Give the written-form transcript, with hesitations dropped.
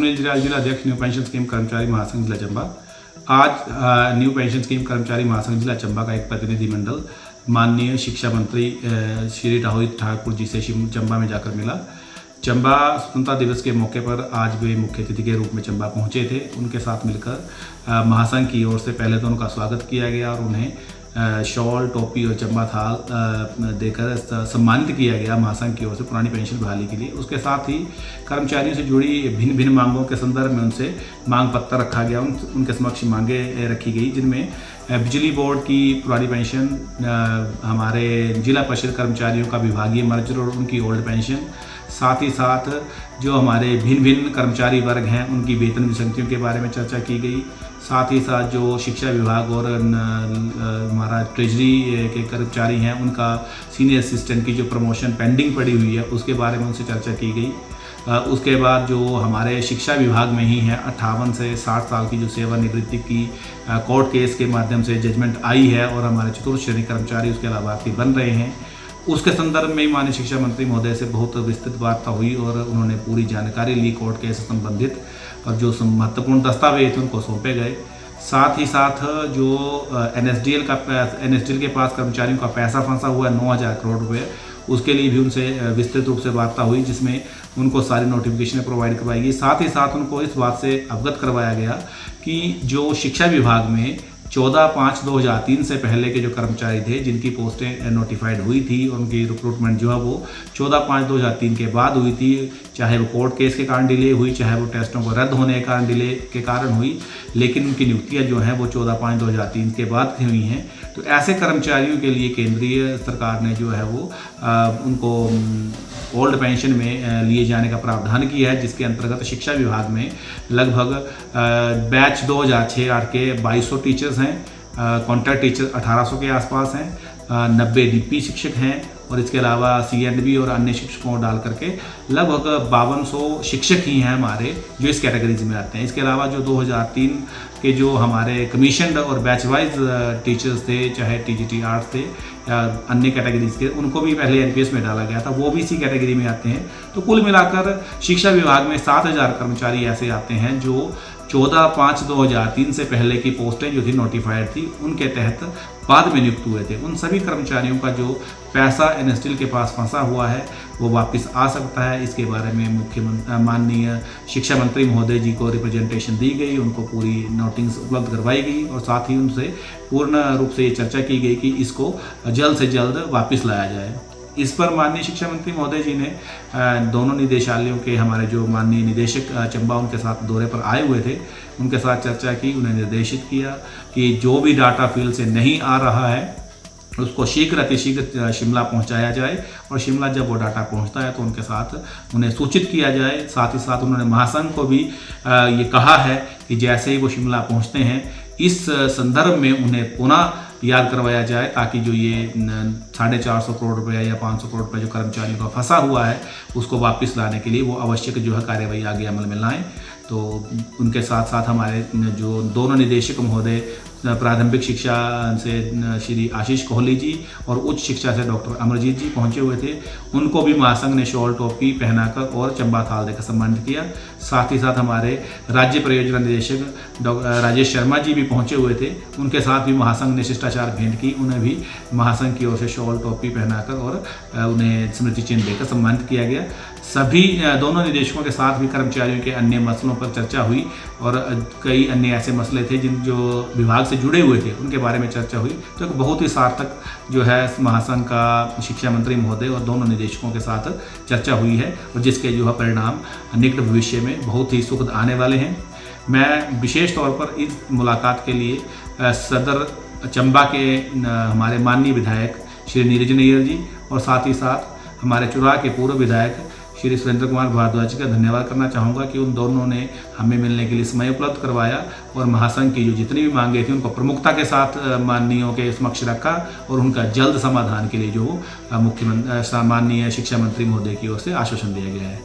सुनील जिला अध्यक्ष new pension scheme कर्मचारी महासंघ जिला चंबा। आज न्यू पेंशन स्कीम कर्मचारी महासंघ जिला चंबा का एक प्रतिनिधिमंडल माननीय शिक्षा मंत्री श्री रोहित ठाकुर जी से चंबा में जाकर मिला। चंबा स्वतंत्रता दिवस के मौके पर आज वे मुख्य अतिथि के रूप में चंबा पहुंचे थे। उनके साथ मिलकर महासंघ की ओर से पहले तो उनका स्वागत किया गया और उन्हें शॉल, टोपी और चंबा थाल देकर सम्मानित किया गया महासंघ की ओर से पुरानी पेंशन बहाली के लिए। उसके साथ ही कर्मचारियों से जुड़ी भिन्न भिन्न मांगों के संदर्भ में उनसे मांग पत्र रखा गया। उनके समक्ष मांगे रखी गई, जिनमें बिजली बोर्ड की पुरानी पेंशन, हमारे जिला परिषद कर्मचारियों का विभागीय मर्जर और उनकी ओल्ड पेंशन, साथ ही साथ जो हमारे भिन्न भिन्न कर्मचारी वर्ग हैं उनकी वेतन विसंगतियों के बारे में चर्चा की गई। साथ ही साथ जो शिक्षा विभाग और हमारा ट्रेजरी के कर्मचारी हैं उनका सीनियर असिस्टेंट की जो प्रमोशन पेंडिंग पड़ी हुई है उसके बारे में उनसे चर्चा की गई। उसके बाद जो हमारे शिक्षा विभाग में ही है 58 से 60 साल की जो सेवानिवृत्ति की कोर्ट केस के माध्यम से जजमेंट आई है और हमारे चतुर्थ श्रेणी कर्मचारी उसके लाभार्थी बन रहे हैं, उसके संदर्भ में माननीय शिक्षा मंत्री महोदय से बहुत विस्तृत वार्ता हुई और उन्होंने पूरी जानकारी ली कोर्ट केस से संबंधित और जो महत्वपूर्ण दस्तावेज उनको सौंपे गए। साथ ही साथ जो एनएसडीएल के पास कर्मचारियों का पैसा फंसा हुआ है 9,000 करोड़ रुपये, उसके लिए भी उनसे विस्तृत रूप से वार्ता हुई, जिसमें उनको सारी नोटिफिकेशन प्रोवाइड करवाई गई। साथ ही साथ उनको इस बात से अवगत करवाया गया कि जो शिक्षा विभाग में 14/5/2003 से पहले के जो कर्मचारी थे जिनकी पोस्टें नोटिफाइड हुई थी और उनकी रिक्रूटमेंट जो है वो 14/5/2003 के बाद हुई थी, चाहे वो कोर्ट केस के कारण डिले हुई, चाहे वो टेस्टों को रद्द होने के कारण डिले के कारण हुई, लेकिन उनकी नियुक्तियां जो हैं वो 14/5/2003 के बाद हुई हैं। तो ऐसे कर्मचारियों के लिए केंद्रीय सरकार ने जो है वो उनको ओल्ड पेंशन में लिए जाने का प्रावधान किया है, जिसके अंतर्गत शिक्षा विभाग में लगभग बैच 2006-08 के 2200 टीचर्स हैं, कॉन्ट्रैक्ट टीचर 1800 के आसपास हैं, 90 डीपी शिक्षक हैं और इसके अलावा सीएंडबी और अन्य शिक्षकों को डाल करके लगभग 5200 शिक्षक ही हैं हमारे जो इस कैटेगरीज में आते हैं। इसके अलावा जो 2003 के जो हमारे कमीशनड और बैच वाइज टीचर्स थे, चाहे टीजीटी आर्ट्स थे या अन्य कैटेगरीज के, उनको भी पहले एनपीएस में डाला गया था, वो भी इसी कैटेगरी में आते हैं। तो कुल मिलाकर शिक्षा विभाग में 7000 कर्मचारी ऐसे आते हैं जो 14/5/2003 से पहले की पोस्टें जो थी नोटिफाइड थी उनके तहत बाद में नियुक्त हुए थे। उन सभी कर्मचारियों का जो पैसा एनएसडीएल के पास फंसा हुआ है वो वापस आ सकता है। इसके बारे में माननीय शिक्षा मंत्री महोदय जी को रिप्रेजेंटेशन दी गई, उनको पूरी नोटिस उपलब्ध करवाई गई और साथ ही उनसे पूर्ण रूप से ये चर्चा की गई कि इसको जल्द से जल्द वापस लाया जाए। इस पर माननीय शिक्षा मंत्री महोदय जी ने दोनों निदेशालयों के हमारे जो माननीय निदेशक चंबा उनके साथ दौरे पर आए हुए थे, उनके साथ चर्चा की, उन्हें निर्देशित किया कि जो भी डाटा फील्ड से नहीं आ रहा है उसको शीघ्र अतिशीघ्र शिमला पहुंचाया जाए और शिमला जब वो डाटा पहुंचता है तो उनके साथ उन्हें सूचित किया जाए। साथ ही साथ उन्होंने महासंघ को भी ये कहा है कि जैसे ही वो शिमला पहुंचते हैं इस संदर्भ में उन्हें पुनः याद करवाया जाए ताकि जो ये 450 करोड़ रुपये या 500 करोड़ रुपये जो कर्मचारियों का फंसा हुआ है उसको वापस लाने के लिए वो आवश्यक जो है कार्यवाही आगे अमल में लाएँ। तो उनके साथ साथ हमारे जो दोनों निदेशक महोदय प्रारंभिक शिक्षा से श्री आशीष कोहली जी और उच्च शिक्षा से डॉक्टर अमरजीत जी पहुंचे हुए थे, उनको भी महासंघ ने शॉल, टोपी पहनाकर और चंबा थाल देकर सम्मानित किया। साथ ही साथ हमारे राज्य परियोजना निदेशक डॉक्टर राजेश शर्मा जी भी पहुंचे हुए थे, उनके साथ भी महासंघ ने शिष्टाचार भेंट की, उन्हें भी महासंघ की ओर से शॉल, टोपी पहनाकर और उन्हें स्मृति चिन्ह देकर सम्मानित किया गया। सभी दोनों निदेशकों के साथ भी कर्मचारियों के अन्य मसलों पर चर्चा हुई और कई अन्य ऐसे मसले थे जिन जो विभाग से जुड़े हुए थे उनके बारे में चर्चा हुई। तो एक बहुत ही सार्थक जो है महासंघ का शिक्षा मंत्री महोदय और दोनों निदेशकों के साथ चर्चा हुई है और जिसके जो है परिणाम निकट भविष्य में बहुत ही सुखद आने वाले हैं। मैं विशेष तौर पर इस मुलाकात के लिए सदर चंबा के हमारे माननीय विधायक श्री नीरज नैयर जी और साथ ही साथ हमारे चुराह के पूर्व विधायक श्री सुरेंद्र कुमार भारद्वाज जी का धन्यवाद करना चाहूँगा कि उन दोनों ने हमें मिलने के लिए समय उपलब्ध करवाया और महासंघ की जो जितनी भी मांगे थी उनको प्रमुखता के साथ माननीयों के समक्ष रखा और उनका जल्द समाधान के लिए जो मुख्यमंत्री माननीय शिक्षा मंत्री महोदय की ओर से आश्वासन दिया गया है।